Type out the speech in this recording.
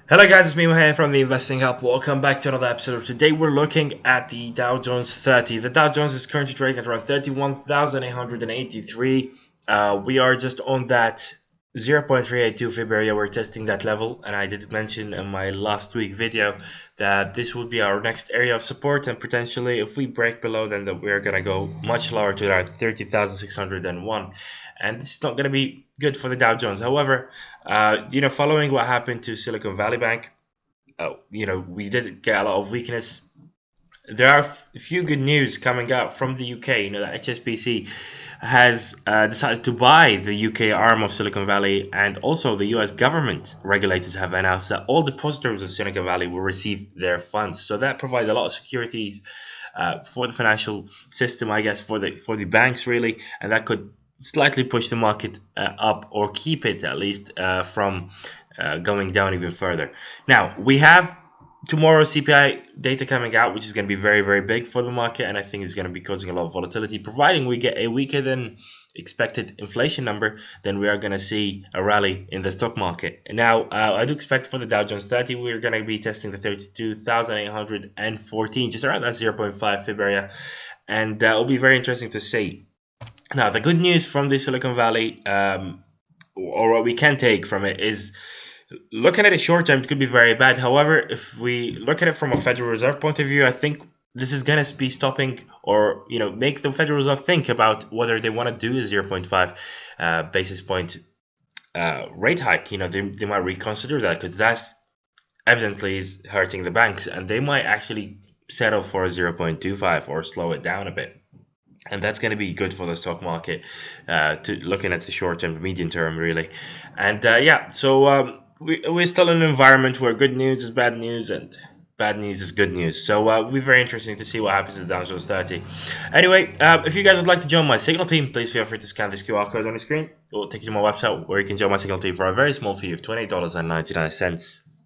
Hello guys, it's me Mohan from the Investing Hub. Welcome back to another episode. Today we're looking at the Dow Jones 30. The Dow Jones is currently trading at around 31,883. We are just on that 0.382 Fib area. We're testing that level, and I did mention in my last week video that this would be our next area of support, and potentially if we break below, then we're gonna go much lower to around 30,601, and this is not gonna be good for the Dow Jones. However, following what happened to Silicon Valley Bank, we did get a lot of weakness. There are a few good news coming out from the UK. The HSBC has decided to buy the UK arm of Silicon Valley, and also the US government regulators have announced that all depositors of Silicon Valley will receive their funds. So that provides a lot of securities for the financial system, I guess, for the banks really, and that could slightly push the market up, or keep it at least from going down even further. Now we have tomorrow's CPI data coming out, which is going to be very, very big for the market, and I think it's going to be causing a lot of volatility. Providing we get a weaker than expected inflation number, then we are going to see a rally in the stock market. Now, I do expect for the Dow Jones 30, we're going to be testing the 32,814, just around that 0.5 Fib area, and it'll be very interesting to see. Now, the good news from the Silicon Valley, or what we can take from it, is looking at it short term, it could be very bad. However, if we look at it from a Federal Reserve point of view, I think this is going to be stopping, or make the Federal Reserve think about whether they want to do a 0.5 basis point rate hike. They might reconsider that, because that's evidently is hurting the banks, and they might actually settle for a 0.25 or slow it down a bit. And that's going to be good for the stock market, looking at the short term, medium term, really. And we're still in an environment where good news is bad news and bad news is good news. So it'll be very interesting to see what happens to the Dow Jones 30. Anyway, if you guys would like to join my Signal team, please feel free to scan this QR code on the screen. It will take you to my website, where you can join my Signal team for a very small fee of $28.99.